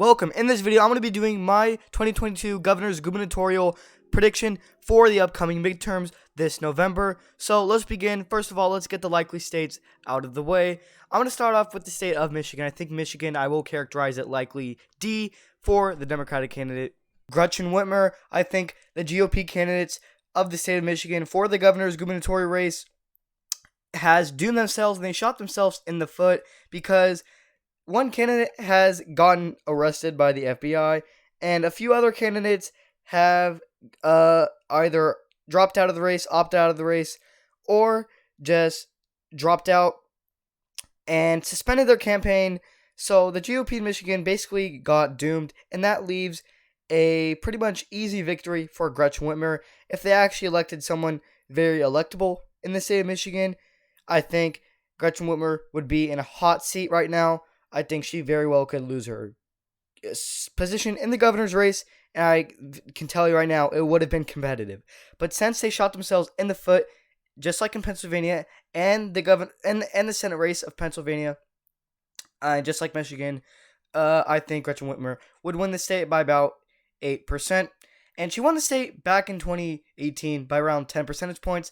Welcome. In this video, I'm going to be doing my 2022 governor's gubernatorial prediction for the upcoming midterms this November. So let's begin. First of all, let's get the likely states out of the way. I'm going to start off with the state of Michigan. I think Michigan, I will characterize it likely D for the Democratic candidate Gretchen Whitmer. I think the GOP candidates of the state of Michigan for the governor's gubernatorial race has doomed themselves, and they shot themselves in the foot because one candidate has gotten arrested by the FBI, and a few other candidates have either dropped out of the race, opted out of the race, or just dropped out and suspended their campaign. So the GOP in Michigan basically got doomed, and that leaves a pretty much easy victory for Gretchen Whitmer. If they actually elected someone very electable in the state of Michigan, I think Gretchen Whitmer would be in a hot seat right now. I think she very well could lose her position in the governor's race, and I can tell you right now, it would have been competitive. But since they shot themselves in the foot, just like in Pennsylvania and the Senate race of Pennsylvania, just like Michigan, I think Gretchen Whitmer would win the state by about 8%. And she won the state back in 2018 by around 10 percentage points.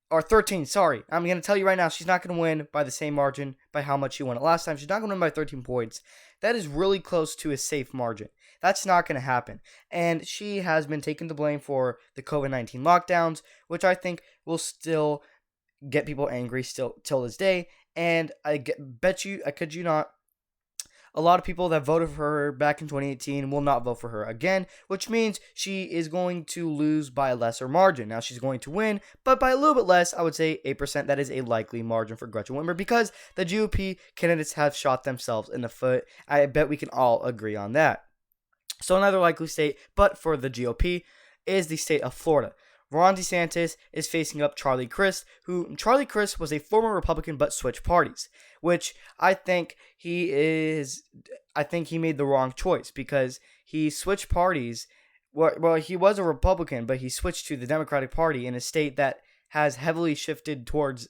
Or 13, sorry. I'm going to tell you right now, she's not going to win by the same margin by how much she won it last time. She's not going to win by 13 points. That is really close to a safe margin. That's not going to happen. And she has been taking the blame for the COVID-19 lockdowns, which I think will still get people angry still till this day. And I kid you not, a lot of people that voted for her back in 2018 will not vote for her again, which means she is going to lose by a lesser margin. Now, she's going to win, but by a little bit less. I would say 8%. That is a likely margin for Gretchen Whitmer because the GOP candidates have shot themselves in the foot. I bet we can all agree on that. So another likely state, but for the GOP, is the state of Florida. Ron DeSantis is facing up Charlie Crist, Charlie Crist was a former Republican but switched parties, which I think he made the wrong choice because he switched parties. Well, he was a Republican, but he switched to the Democratic Party in a state that has heavily shifted towards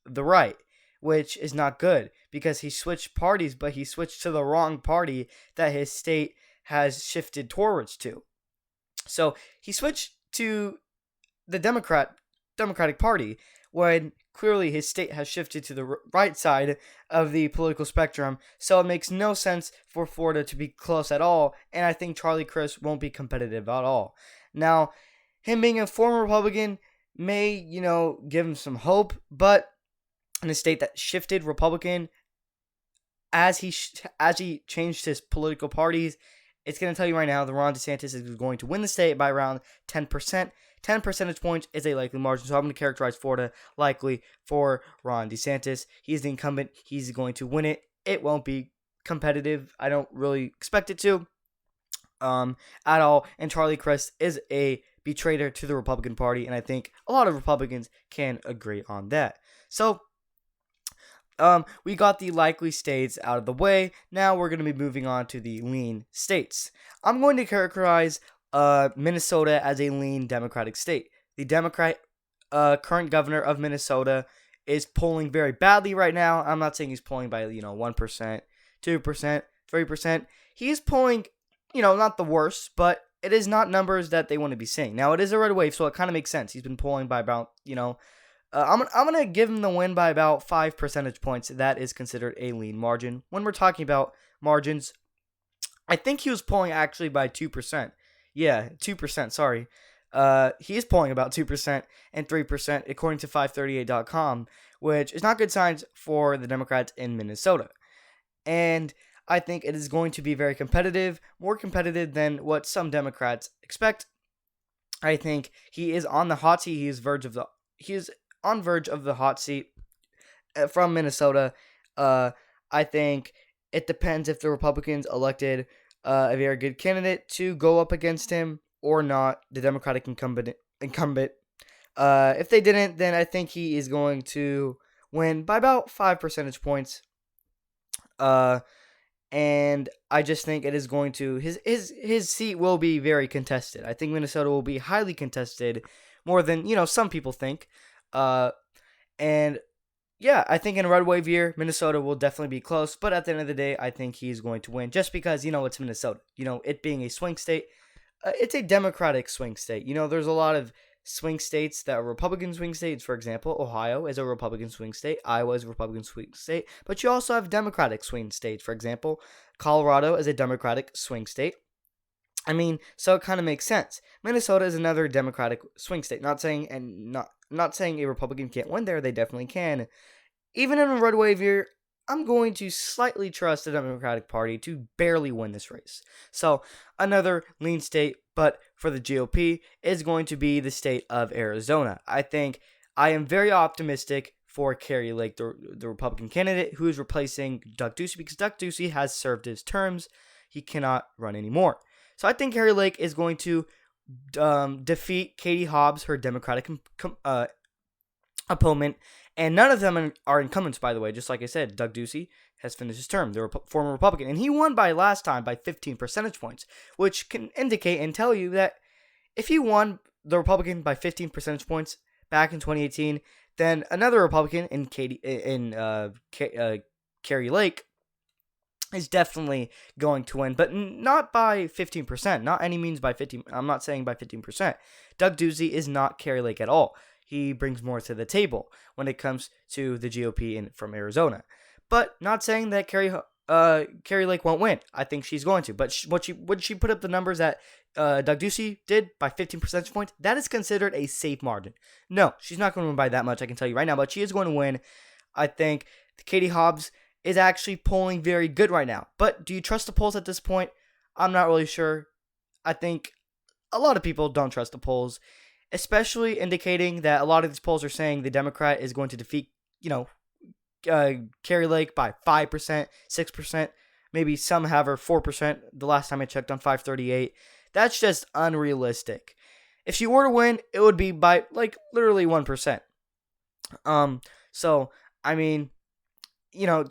the right, which is not good because he switched parties, but he switched to the wrong party that his state has shifted towards to. So he switched to the Democratic Party when clearly his state has shifted to the right side of the political spectrum, so it makes no sense for Florida to be close at all, and I think Charlie Crist won't be competitive at all. Now, him being a former Republican may, give him some hope, but in a state that shifted Republican as he changed his political parties, it's going to tell you right now that Ron DeSantis is going to win the state by around 10%. 10 percentage points is a likely margin, so I'm going to characterize Florida likely for Ron DeSantis. He's the incumbent. He's going to win it. It won't be competitive. I don't really expect it to at all. And Charlie Crist is a betrayer to the Republican Party, and I think a lot of Republicans can agree on that. So we got the likely states out of the way. Now we're going to be moving on to the lean states. I'm going to characterize Minnesota as a lean Democratic state. The current governor of Minnesota is polling very badly right now. I'm not saying he's polling by 1%, 2%, 3%. He's polling, not the worst, but it is not numbers that they want to be seeing. Now it is a red wave, so it kind of makes sense. He's been polling by about I'm gonna give him the win by about 5 percentage points. That is considered a lean margin. When we're talking about margins, I think he was polling actually by 2%. Yeah, 2%, sorry. He is polling about 2% and 3% according to 538.com, which is not good signs for the Democrats in Minnesota. And I think it is going to be very competitive, more competitive than what some Democrats expect. I think he is on the hot seat. He is on verge of the hot seat from Minnesota. I think it depends if the Republicans elected a very good candidate to go up against him or not, the Democratic incumbent. If they didn't, then I think he is going to win by about 5 percentage points. And I just think it is going to his seat will be very contested. I think Minnesota will be highly contested, more than some people think. And yeah, I think in a red wave year, Minnesota will definitely be close. But at the end of the day, I think he's going to win just because, it's Minnesota. It being a swing state, it's a Democratic swing state. There's a lot of swing states that are Republican swing states. For example, Ohio is a Republican swing state. Iowa is a Republican swing state. But you also have Democratic swing states. For example, Colorado is a Democratic swing state. So it kind of makes sense. Minnesota is another Democratic swing state. Not saying a Republican can't win there. They definitely can. Even in a red wave year, I'm going to slightly trust the Democratic Party to barely win this race. So another lean state, but for the GOP, is going to be the state of Arizona. I am very optimistic for Kari Lake, the Republican candidate, who is replacing Doug Ducey, because Doug Ducey has served his terms. He cannot run anymore. So I think Kari Lake is going to defeat Katie Hobbs, her Democratic opponent, and none of them are incumbents, by the way. Just like I said, Doug Ducey has finished his term. They're a former Republican, and he won last time by 15 percentage points, which can indicate and tell you that if he won the Republican by 15 percentage points back in 2018, then another Republican in Kari Lake is definitely going to win, but not by 15%. Not any means by 15. I'm not saying by 15%. Doug Ducey is not Kari Lake at all. He brings more to the table when it comes to the GOP from Arizona. But not saying that Kari Lake won't win. I think she's going to. But would she put up the numbers that Doug Ducey did by 15 percentage points? That is considered a safe margin. No, she's not going to win by that much, I can tell you right now. But she is going to win. I think Katie Hobbs is actually polling very good right now. But do you trust the polls at this point? I'm not really sure. I think a lot of people don't trust the polls, especially indicating that a lot of these polls are saying the Democrat is going to defeat, Kari Lake by 5%, 6%, maybe some have her 4%. The last time I checked on 538. That's just unrealistic. If she were to win, it would be by literally 1%.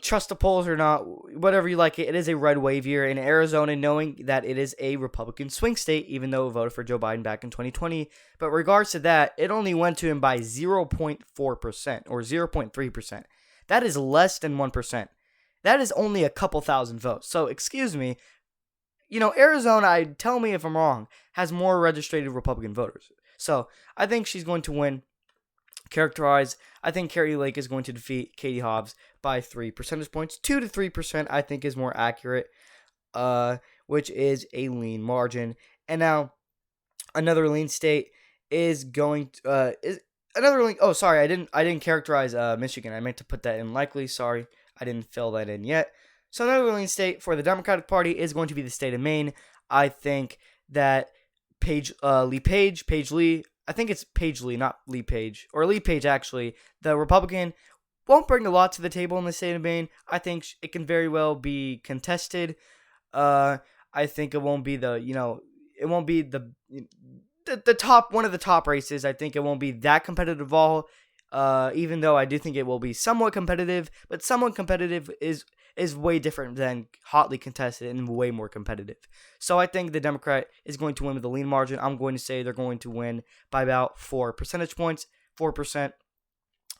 Trust the polls or not, whatever you like it is a red wave year in Arizona, knowing that it is a Republican swing state, even though it voted for Joe Biden back in 2020. But regards to that, it only went to him by 0.4% or 0.3%. That is less than 1%. That is only a couple thousand votes. So, excuse me, Arizona, tell me if I'm wrong, has more registered Republican voters. So, I think she's going to win. I think Kari Lake is going to defeat Katie Hobbs by 3 percentage points. 2 to 3%, I think, is more accurate, which is a lean margin. And now, another lean state is going another lean. Oh, sorry, I didn't characterize Michigan. I meant to put that in likely. Sorry, I didn't fill that in yet. So another lean state for the Democratic Party is going to be the state of Maine. I think that Paige Lee. I think it's Paige Lee, not Lee Page. Or Lee Page, actually. The Republican won't bring a lot to the table in the state of Maine. I think it can very well be contested. I think it won't be it won't be the top, one of the top races. I think it won't be that competitive at all. Even though I do think it will be somewhat competitive. But somewhat competitive is way different than hotly contested and way more competitive. So I think the Democrat is going to win with a lean margin. I'm going to say they're going to win by about 4 percentage points, 4%,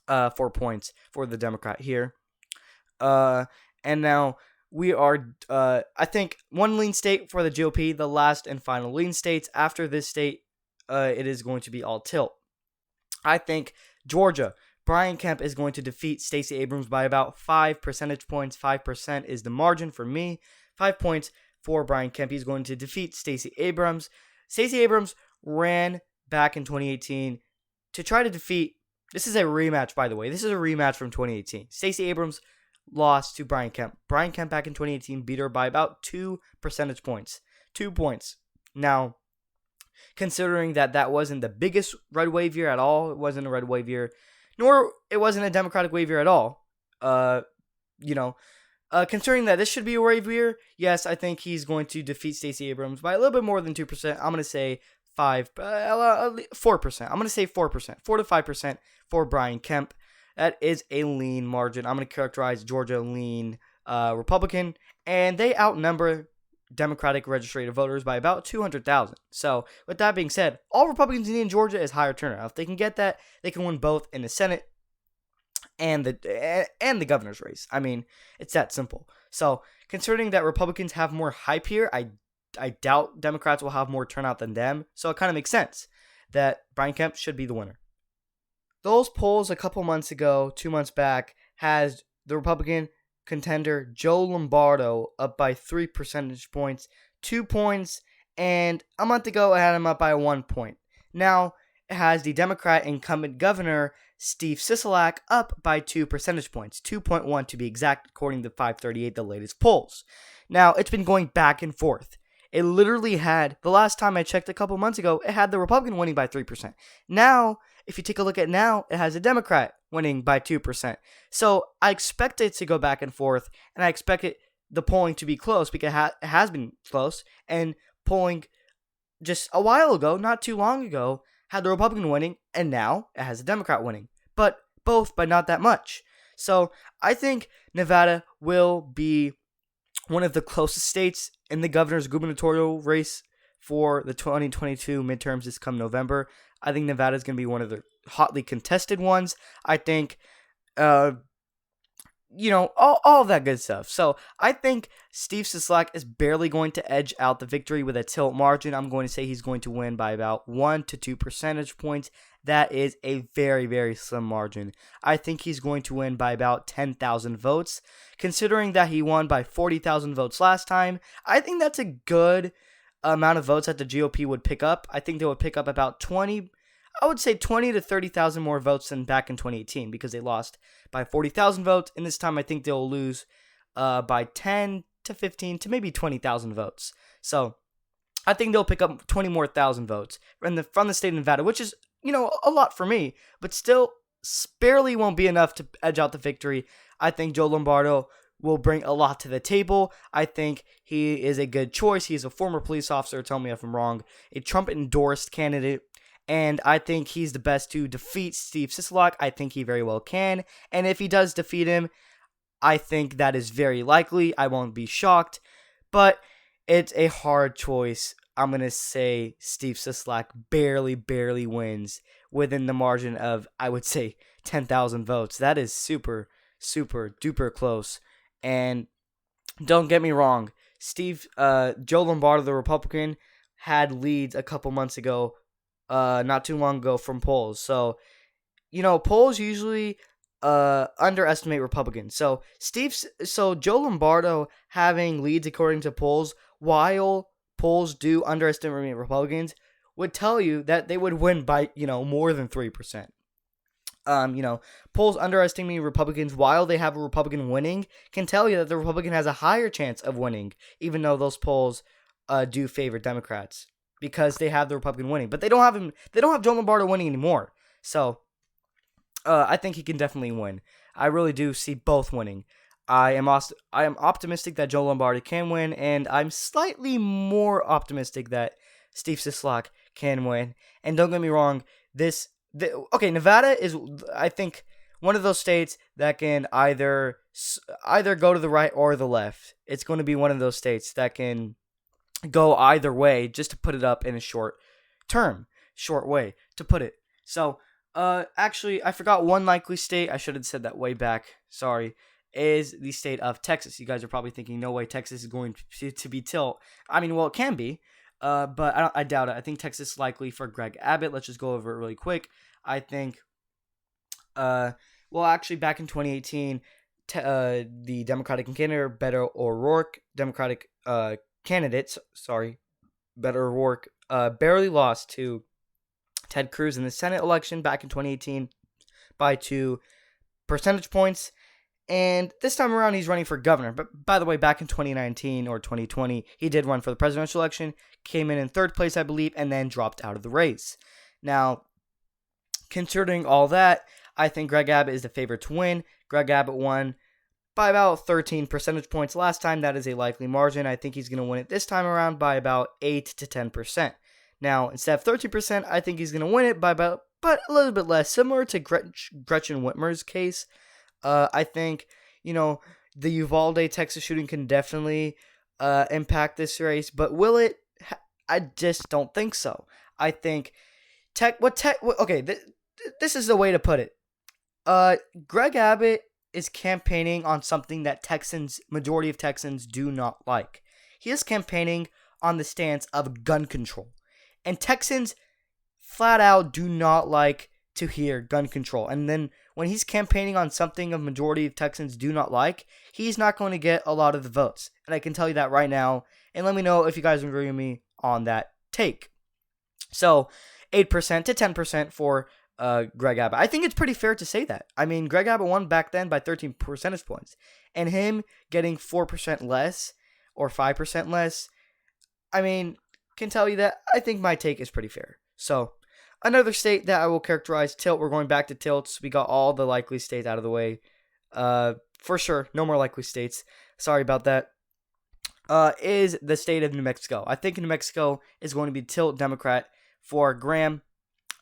4 points for the Democrat here. And now we are, I think, one lean state for the GOP, the last and final lean states. After this state, it is going to be all tilt. I think Georgia, Brian Kemp is going to defeat Stacey Abrams by about 5 percentage points. 5% is the margin for me. 5 points for Brian Kemp. He's going to defeat Stacey Abrams. Stacey Abrams ran back in 2018 to try to defeat. This is a rematch, by the way. This is a rematch from 2018. Stacey Abrams lost to Brian Kemp. Brian Kemp back in 2018 beat her by about 2 percentage points. 2 points. Now, considering that wasn't the biggest red wave year at all, it wasn't a red wave year, nor it wasn't a Democratic wave year at all. Considering that this should be a wave year, yes, I think he's going to defeat Stacey Abrams by a little bit more than 2%. I'm going to say 4%. I'm going to say 4%, 4 to 5% for Brian Kemp. That is a lean margin. I'm going to characterize Georgia lean Republican, and they outnumber Democratic registered voters by about 200,000. So, with that being said, all Republicans need in Georgia is higher turnout. If they can get that, they can win both in the Senate and the governor's race. I mean, it's that simple. So, considering that Republicans have more hype here, I doubt Democrats will have more turnout than them. So it kind of makes sense that Brian Kemp should be the winner. Those polls a couple months ago, 2 months back, has the Republican contender Joe Lombardo up by 3 percentage points, 2 points, and a month ago it had him up by 1 point. Now it has the Democrat incumbent governor Steve Sisolak up by 2 percentage points, 2.1 to be exact, according to 538, the latest polls. Now it's been going back and forth. It literally had, the last time I checked a couple months ago, it had the Republican winning by 3%. Now, if you take a look at now, it has a Democrat winning by 2%. So I expect it to go back and forth, and I expect the polling to be close because it has been close. And polling just a while ago, not too long ago, had the Republican winning, and now it has a Democrat winning. But both, but not that much. So I think Nevada will be one of the closest states in the governor's gubernatorial race for the 2022 midterms this come November. I think Nevada is going to be one of the hotly contested ones. I think, all of that good stuff. So I think Steve Sisolak is barely going to edge out the victory with a tilt margin. I'm going to say he's going to win by about 1 to 2 percentage points. That is a very, very slim margin. I think he's going to win by about 10,000 votes. Considering that he won by 40,000 votes last time, I think that's a good amount of votes that the GOP would pick up. I think they would pick up about 20 to 30,000 more votes than back in 2018 because they lost by 40,000 votes. And this time I think they'll lose by 10 to 15 to maybe 20,000 votes. So I think they'll pick up 20 more thousand votes from the state of Nevada, which is, a lot for me, but still barely won't be enough to edge out the victory. I think Joe Lombardo will bring a lot to the table. I think he is a good choice. He's a former police officer, tell me if I'm wrong, a Trump-endorsed candidate, and I think he's the best to defeat Steve Sisolak. I think he very well can, and if he does defeat him, I think that is very likely. I won't be shocked, but it's a hard choice. I'm going to say Steve Sisolak barely wins within the margin of, I would say, 10,000 votes. That is super, super duper close. And don't get me wrong, Joe Lombardo, the Republican, had leads a couple months ago, not too long ago from polls. So, polls usually underestimate Republicans. So Joe Lombardo having leads according to polls, while polls do underestimate Republicans, would tell you that they would win by, more than 3%. Polls underestimating Republicans while they have a Republican winning can tell you that the Republican has a higher chance of winning, even though those polls do favor Democrats because they have the Republican winning. But they don't have him. They don't have Joe Lombardo winning anymore. So I think he can definitely win. I really do see both winning. I am optimistic that Joe Lombardo can win, and I'm slightly more optimistic that Steve Sisolak can win. And don't get me wrong, Nevada is, I think, one of those states that can either go to the right or the left. It's going to be one of those states that can go either way, just to put it up in a short way to put it. So, actually, I forgot one likely state. I should have said that way back. Sorry. Is the state of Texas. You guys are probably thinking, no way Texas is going to be tilt. I mean, well, it can be, but I doubt it. I think Texas is likely for Greg Abbott. Let's just go over it really quick. I think, actually, back in 2018, the Democratic candidate, Beto O'Rourke, Beto O'Rourke, barely lost to Ted Cruz in the Senate election back in 2018 by 2 percentage points. And this time around, he's running for governor. But by the way, back in 2019 or 2020, he did run for the presidential election, came in third place, I believe, and then dropped out of the race. Now, considering all that, I think Greg Abbott is the favorite to win. Greg Abbott won by about 13 percentage points last time. That is a likely margin. I think he's going to win it this time around by about 8 to 10%. Now, instead of 13%, I think he's going to win it by but a little bit less, similar to Gretchen Whitmer's case. I think, the Uvalde, Texas shooting can definitely impact this race, but will it? I just don't think so. I think this is the way to put it. Greg Abbott is campaigning on something that majority of Texans do not like. He is campaigning on the stance of gun control. And Texans flat out do not like to hear gun control. And then when he's campaigning on something a majority of Texans do not like, he's not going to get a lot of the votes. And I can tell you that right now. And let me know if you guys agree with me on that take. So 8% to 10% for Greg Abbott. I think it's pretty fair to say that. I mean, Greg Abbott won back then by 13 percentage points. And him getting 4% less or 5% less, I mean, can tell you that I think my take is pretty fair. So, another state that I will characterize tilt. We're going back to tilts. We got all the likely states out of the way. For sure, no more likely states. Sorry about that. Is the state of New Mexico. I think New Mexico is going to be tilt Democrat for Graham.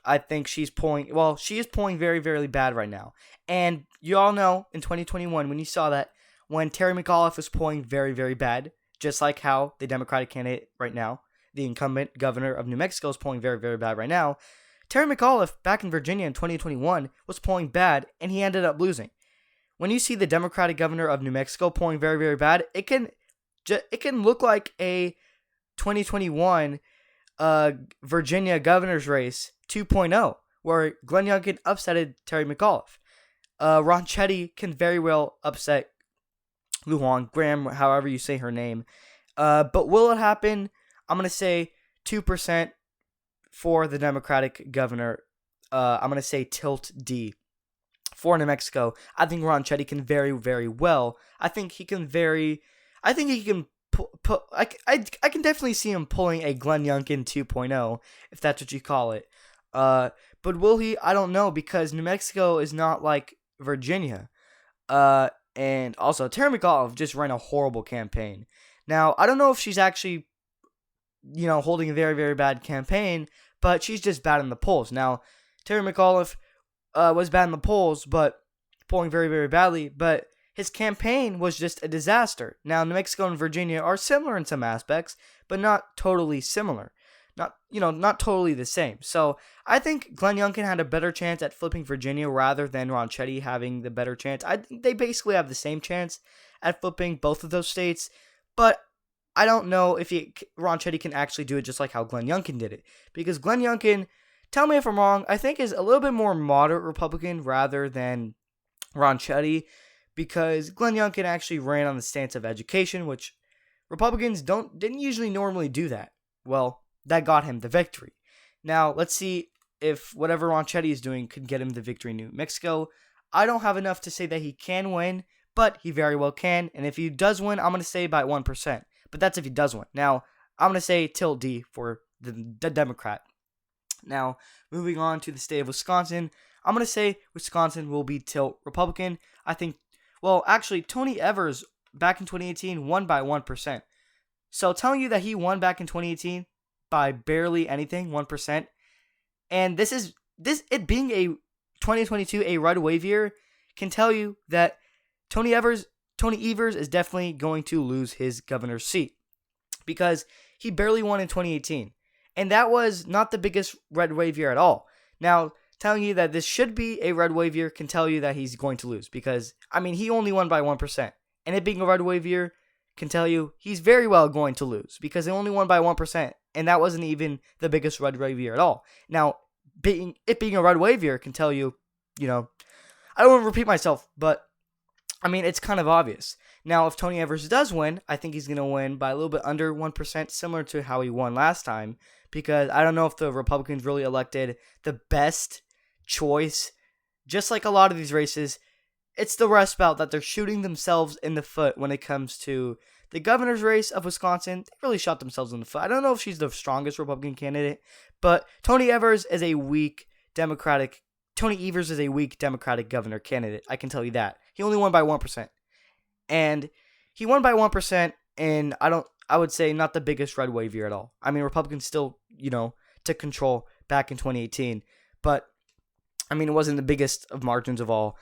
I think she is polling very, very bad right now. And you all know in 2021 when you saw that, when Terry McAuliffe was polling very, very bad, just like how the Democratic candidate right now, the incumbent governor of New Mexico, is polling very, very bad right now. Terry McAuliffe back in Virginia in 2021 was polling bad, and he ended up losing. When you see the Democratic governor of New Mexico polling very, very bad, it can look like a 2021 Virginia governor's race 2.0, where Glenn Youngkin upsetted Terry McAuliffe. Ron Chetty can very well upset Lujan Graham, however you say her name. But will it happen? I'm going to say 2% for the Democratic governor. I'm going to say tilt D for New Mexico. I think Ron Chetty can very, very well. I think he can I can definitely see him pulling a Glenn Youngkin 2.0, if that's what you call it. But will he? I don't know, because New Mexico is not like Virginia. And also, Terry McAuliffe just ran a horrible campaign. Now, I don't know if she's actually, holding a very, very bad campaign, but she's just bad in the polls. Now, Terry McAuliffe was bad in the polls, but polling very, very badly, but his campaign was just a disaster. Now, New Mexico and Virginia are similar in some aspects, but not totally similar. Not totally the same. So, I think Glenn Youngkin had a better chance at flipping Virginia rather than Ron Chetty having the better chance. I think they basically have the same chance at flipping both of those states, but I don't know if Ron Chetty can actually do it just like how Glenn Youngkin did it. Because Glenn Youngkin, tell me if I'm wrong, I think is a little bit more moderate Republican rather than Ron Chetty, because Glenn Youngkin actually ran on the stance of education, which Republicans didn't usually normally do that. Well, that got him the victory. Now, let's see if whatever Ron Chetty is doing could get him the victory in New Mexico. I don't have enough to say that he can win, but he very well can. And if he does win, I'm going to say by 1%. But that's if he does win. Now, I'm going to say tilt D for the Democrat. Now, moving on to the state of Wisconsin, I'm going to say Wisconsin will be tilt Republican. I think, Tony Evers back in 2018 won by 1%. So telling you that he won back in 2018 by barely anything, 1%, and it being a 2022 a red wave year, can tell you that Tony Evers is definitely going to lose his governor's seat, because he barely won in 2018, and that was not the biggest red wave year at all. Now, telling you that this should be a red wave year can tell you that he's going to lose, because he only won by 1%, and it being a red wave year can tell you he's very well going to lose, because he only won by 1%, and that wasn't even the biggest red wave year at all. Now, being a red wave year can tell you, I don't want to repeat myself, but it's kind of obvious. Now, if Tony Evers does win, I think he's going to win by a little bit under 1%, similar to how he won last time, because I don't know if the Republicans really elected the best choice. Just like a lot of these races, it's the Rust Belt that they're shooting themselves in the foot when it comes to the governor's race of Wisconsin. They really shot themselves in the foot. I don't know if she's the strongest Republican candidate, but Tony Evers is a weak Democratic governor candidate. I can tell you that. He only won by 1%. And he won by 1%, and I would say not the biggest red wave year at all. Republicans still, took control back in 2018, but it wasn't the biggest of margins of all.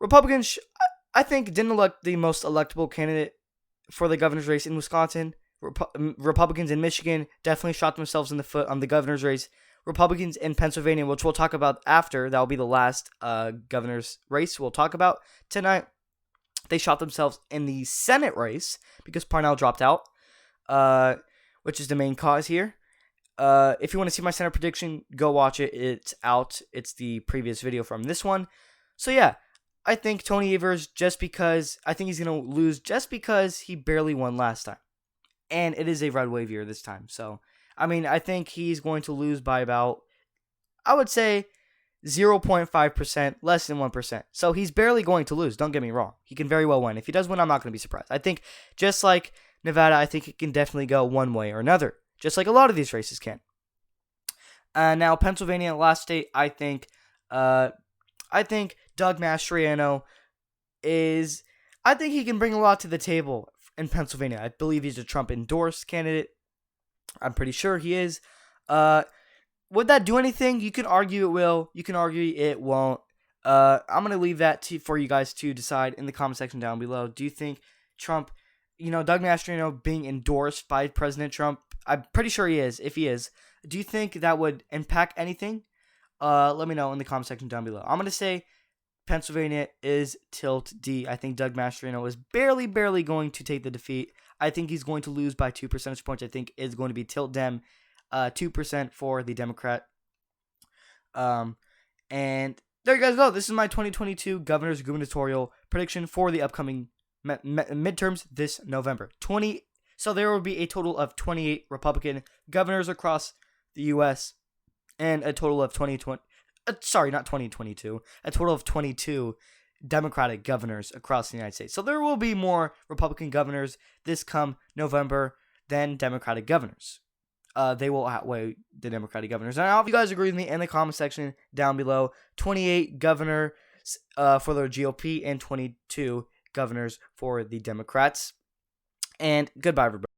Republicans, I think, didn't elect the most electable candidate for the governor's race in Wisconsin. Republicans in Michigan definitely shot themselves in the foot on the governor's race Republicans in Pennsylvania, which we'll talk about after. That will be the last governor's race we'll talk about tonight. They shot themselves in the Senate race because Parnell dropped out, which is the main cause here. If you want to see my Senate prediction, go watch it. It's out. It's the previous video from this one. So yeah, I think Tony Evers, just because I think he's going to lose just because he barely won last time. And it is a red wave year this time. So, I mean, I think he's going to lose by about, I would say, 0.5%, less than 1%. So he's barely going to lose. Don't get me wrong. He can very well win. If he does win, I'm not going to be surprised. I think just like Nevada, I think it can definitely go one way or another, just like a lot of these races can. Now Pennsylvania, last state, I think Doug Mastriano I think he can bring a lot to the table in Pennsylvania. I believe he's a Trump endorsed candidate. I'm pretty sure he is. Would that do anything? You can argue it will. You can argue it won't. I'm going to leave that for you guys to decide in the comment section down below. Do you think Trump, Doug Mastriano being endorsed by President Trump, I'm pretty sure he is, if he is, do you think that would impact anything? Let me know in the comment section down below. I'm going to say Pennsylvania is tilt D. I think Doug Mastriano is barely going to take the defeat. I think he's going to lose by 2 percentage points. I think it's going to be tilt Dem. 2% for the Democrat. And there you guys go. This is my 2022 governor's gubernatorial prediction for the upcoming midterms this November. So there will be a total of 28 Republican governors across the U.S. and a total of a total of 22 Democratic governors across the United States. So there will be more Republican governors this come November than Democratic governors. They will outweigh the Democratic governors. And if you guys agree with me in the comment section down below, 28 governors for the GOP and 22 governors for the Democrats. And goodbye, everybody.